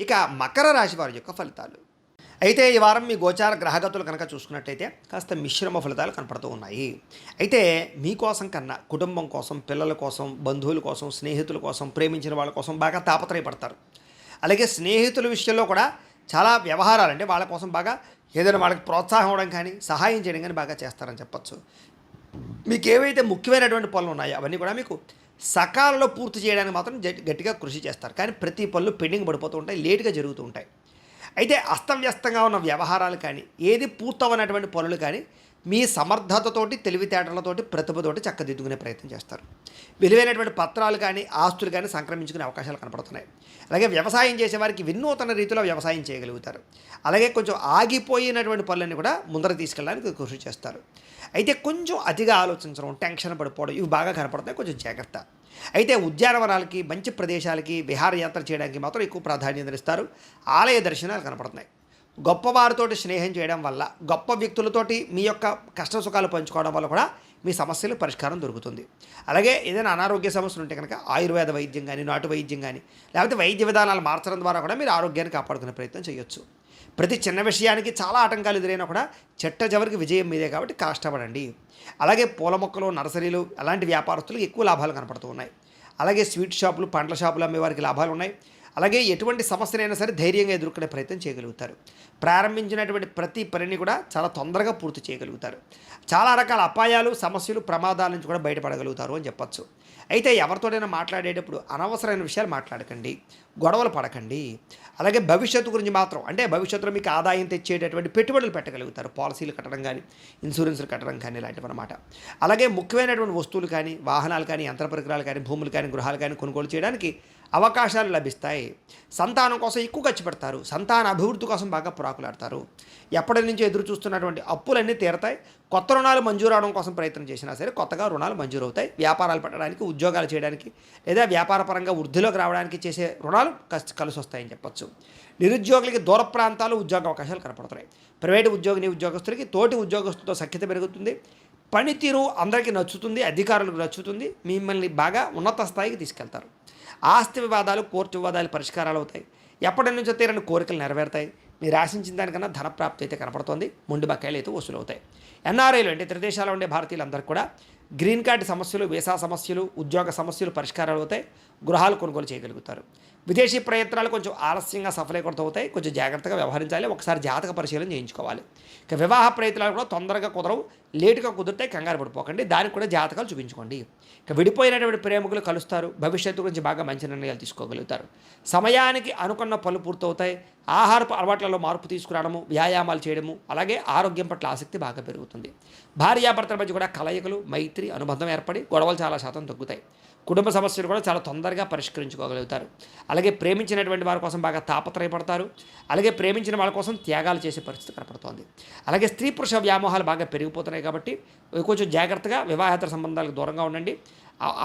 ఇక మకర రాశి వారి యొక్క ఫలితాలు. అయితే ఈ వారం మీ గోచార గ్రహగతులు కనుక చూసుకున్నట్టయితే కాస్త మిశ్రమ ఫలితాలు కనపడుతూ ఉన్నాయి. అయితే మీకోసం కన్నా కుటుంబం కోసం, పిల్లల కోసం, బంధువుల కోసం, స్నేహితుల కోసం, ప్రేమించిన వాళ్ళ కోసం బాగా తాపత్రయపడతారు. అలాగే స్నేహితుల విషయంలో కూడా చాలా వ్యవహారాలు అంటే వాళ్ళ కోసం బాగా ఏదైనా వాళ్ళకి ప్రోత్సాహం ఇవ్వడం కానీ, సహాయం చేయడం కానీ బాగా చేస్తారని చెప్పొచ్చు. మీకు ఏవైతే ముఖ్యమైనటువంటి పనులు ఉన్నాయో అవన్నీ కూడా మీకు సకాలంలో పూర్తి చేయడానికి మాత్రం గట్టిగా కృషి చేస్తారు. కానీ ప్రతి పనులు పెండింగ్ పడిపోతూ ఉంటాయి, లేటుగా జరుగుతూ ఉంటాయి. అయితే అస్తవ్యస్తంగా ఉన్న వ్యవహారాలు కానీ, ఏది పూర్తవనటువంటి పనులు కానీ మీ సమర్థతతోటి, తెలివితేటలతోటి, ప్రతిభతోటి చక్కదిద్దుకునే ప్రయత్నం చేస్తారు. విలువైనటువంటి పత్రాలు కానీ, ఆస్తులు కానీ సంక్రమించుకునే అవకాశాలు కనపడుతున్నాయి. అలాగే వ్యవసాయం చేసేవారికి వినూతన రీతిలో వ్యవసాయం చేయగలుగుతారు. అలాగే కొంచెం ఆగిపోయినటువంటి పనులన్నీ కూడా ముందర తీసుకెళ్ళడానికి కృషి చేస్తారు. అయితే కొంచెం అతిగా ఆలోచించడం, టెన్షన్ పడిపోవడం ఇవి బాగా కనపడుతున్నాయి, కొంచెం జాగ్రత్త. అయితే ఉద్యానవనాలకి, మంచి ప్రదేశాలకి విహారయాత్ర చేయడానికి మాత్రం ఎక్కువ ప్రాధాన్యత ఇస్తారు. ఆలయ దర్శనాలు కనపడుతున్నాయి. గొప్పవారితోటి స్నేహం చేయడం వల్ల, గొప్ప వ్యక్తులతోటి మీ యొక్క కష్ట సుఖాలు పంచుకోవడం వల్ల కూడా మీ సమస్యలు పరిష్కారం దొరుకుతుంది. అలాగే ఏదైనా అనారోగ్య సమస్యలు ఉంటే కనుక ఆయుర్వేద వైద్యం కానీ, నాటు వైద్యం కానీ, లేకపోతే వైద్య విధానాలు మార్చడం ద్వారా కూడా మీరు ఆరోగ్యాన్ని కాపాడుకునే ప్రయత్నం చేయొచ్చు. ప్రతి చిన్న విషయానికి చాలా ఆటంకాలు ఎదురైనా కూడా చెట్ట చివరికి విజయం మీదే కాబట్టి కష్టపడండి. అలాగే పూల మొక్కలు, నర్సరీలు అలాంటి వ్యాపారస్తులకు ఎక్కువ లాభాలు కనపడుతూ ఉన్నాయి. అలాగే స్వీట్ షాపులు, పండ్ల షాపులు అమ్మే వారికి లాభాలు ఉన్నాయి. అలాగే ఎటువంటి సమస్యనైనా సరే ధైర్యంగా ఎదుర్కొనే ప్రయత్నం చేయగలుగుతారు. ప్రారంభించినటువంటి ప్రతి పనిని కూడా చాలా తొందరగా పూర్తి చేయగలుగుతారు. చాలా రకాల అపాయాలు, సమస్యలు, ప్రమాదాల నుంచి కూడా బయటపడగలుగుతారు అని చెప్పచ్చు. అయితే ఎవరితోనైనా మాట్లాడేటప్పుడు అనవసరమైన విషయాలు మాట్లాడకండి, గొడవలు పడకండి. అలాగే భవిష్యత్తు గురించి మాత్రం అంటే భవిష్యత్తులో మీకు ఆదాయం తెచ్చేటటువంటి పెట్టుబడులు పెట్టగలుగుతారు. పాలసీలు కట్టడం కానీ, ఇన్సూరెన్స్లు కట్టడం కానీ ఇలాంటివి అనమాట. అలాగే ముఖ్యమైనటువంటి వస్తువులు కానీ, వాహనాలు కానీ, యంత్ర పరికరాలు కానీ, భూములు కానీ, గృహాలు కానీ కొనుగోలు చేయడానికి అవకాశాలు లభిస్తాయి. సంతానం కోసం ఎక్కువ ఖర్చు పెడతారు. సంతాన అభివృద్ధి కోసం బాగా పురాకులాడతారు. ఎప్పటి నుంచో ఎదురు చూస్తున్నటువంటి అప్పులన్నీ తీరతాయి. కొత్త రుణాలు మంజూరు అవడం కోసం ప్రయత్నం చేసినా సరే కొత్తగా రుణాలు మంజూరు అవుతాయి. వ్యాపారాలు పెట్టడానికి, ఉద్యోగాలు చేయడానికి, లేదా వ్యాపారపరంగా వృద్ధిలోకి రావడానికి చేసే రుణాలు కలిసి వస్తాయని చెప్పచ్చు. నిరుద్యోగులకి దూర ప్రాంతాలు ఉద్యోగ అవకాశాలు కనపడుతున్నాయి. ప్రైవేటు ఉద్యోగస్తులకి తోటి ఉద్యోగస్తులతో సఖ్యత పెరుగుతుంది. పనితీరు అందరికీ నచ్చుతుంది, అధికారులకు నచ్చుతుంది. మిమ్మల్ని బాగా ఉన్నత స్థాయికి తీసుకెళ్తారు. ఆస్తి వివాదాలు, కోర్టు వివాదాలు పరిష్కారాలు అవుతాయి. ఎప్పటి నుంచో తీరని కోరికలు నెరవేరుతాయి. మీరు ఆశించిన దానికన్నా ధనప్రాప్తి అయితే కనపడుతోంది. మొండి బకాయిలు అయితే వసూలవుతాయి. ఎన్ఆర్ఐలు అంటే ఇతర దేశాల్లో ఉండే భారతీయులందరికీ కూడా గ్రీన్ కార్డు సమస్యలు, వీసా సమస్యలు, ఉద్యోగ సమస్యలు పరిష్కారాలు అవుతాయి. గృహాలు కొనుగోలు చేయగలుగుతారు. విదేశీ ప్రయత్నాలు కొంచెం ఆలస్యంగా సఫలీకృతం అవుతాయి. కొంచెం జాగ్రత్తగా వ్యవహరించాలి. ఒకసారి జాతక పరిశీలన చేయించుకోవాలి. ఇక వివాహ ప్రయత్నాలు కూడా తొందరగా కుదరవు, లేటుగా కుదిరితే కంగారు పడిపోకండి. దానికి కూడా జాతకాలు చూపించుకోండి. ఇక విడిపోయినటువంటి ప్రేమికులు కలుస్తారు. భవిష్యత్తు గురించి బాగా మంచి నిర్ణయాలు తీసుకోగలుగుతారు. సమయానికి అనుకున్న పనులు పూర్తవుతాయి. ఆహారపు అలవాట్లలో మార్పు తీసుకురావడము, వ్యాయామాలు చేయడము, అలాగే ఆరోగ్యం పట్ల ఆసక్తి బాగా పెరుగుతుంది. భార్యాభర్తల మధ్య కూడా కలయికలు, మైత్రి, అనుబంధం ఏర్పడి గొడవలు చాలా శాతం తగ్గుతాయి. కుటుంబ సమస్యలు కూడా చాలా తొందరగా పరిష్కరించుకోగలుగుతారు. అలాగే ప్రేమించినటువంటి వారి కోసం బాగా తాపత్రయపడతారు. అలాగే ప్రేమించిన వాళ్ళ కోసం త్యాగాలు చేసే పరిస్థితి కనపడుతోంది. అలాగే స్త్రీ పురుష వ్యామోహాలు బాగా పెరిగిపోతున్నాయి కాబట్టి కొంచెం జాగ్రత్తగా వివాహేతర సంబంధాలకు దూరంగా ఉండండి.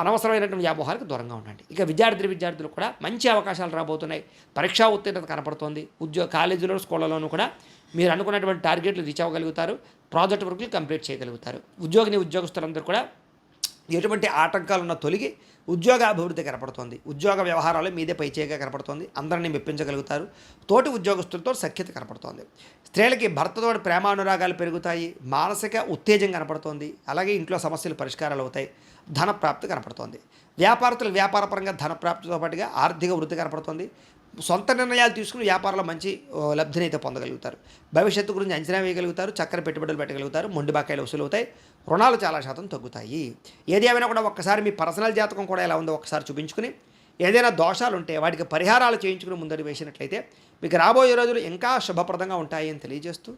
అనవసరమైనటువంటి వ్యామోహాలకు దూరంగా ఉండండి. ఇక విద్యార్థులు కూడా మంచి అవకాశాలు రాబోతున్నాయి. పరీక్షా ఉత్తీర్ణత కనపడుతోంది. కాలేజీలో, స్కూళ్ళలోనూ కూడా మీరు అనుకున్నటువంటి టార్గెట్లు రీచ్ అవ్వగలుగుతారు. ప్రాజెక్ట్ వర్క్లు కంప్లీట్ చేయగలుగుతారు. ఉద్యోగస్తులందరూ కూడా ఎటువంటి ఆటంకాలున్న తొలగి ఉద్యోగ అభివృద్ధి కనపడుతోంది. ఉద్యోగ వ్యవహారాలు మీదే పైచేయగా కనపడుతోంది. అందరినీ మెప్పించగలుగుతారు. తోటి ఉద్యోగస్తులతో సఖ్యత కనపడుతోంది. స్త్రీలకి భర్తతో ప్రేమానురాగాలు పెరుగుతాయి. మానసిక ఉత్తేజం కనపడుతోంది. అలాగే ఇంట్లో సమస్యలు పరిష్కారాలు అవుతాయి. ధన ప్రాప్తి కనపడుతోంది. వ్యాపారస్తులు వ్యాపారపరంగా ధన ప్రాప్తితో పాటుగా ఆర్థిక వృద్ధి కనపడుతోంది. సొంత నిర్ణయాలు తీసుకుని వ్యాపారంలో మంచి లబ్ధిని అయితే పొందగలుగుతారు. భవిష్యత్తు గురించి అంచనా వేయగలుగుతారు. చక్కని పెట్టుబడులు పెట్టగలుగుతారు. మొండి బకాయిలు వసూలవుతాయి. రుణాలు చాలా శాతం తగ్గుతాయి. ఏది ఏమైనా కూడా ఒక్కసారి మీ పర్సనల్ జాతకం కూడా ఎలా ఉందో ఒకసారి చూపించుకుని, ఏదైనా దోషాలు ఉంటే వాటికి పరిహారాలు చేయించుకుని ముందడి వేసినట్లయితే మీకు రాబోయే రోజులు ఇంకా శుభప్రదంగా ఉంటాయి అని తెలియజేస్తూ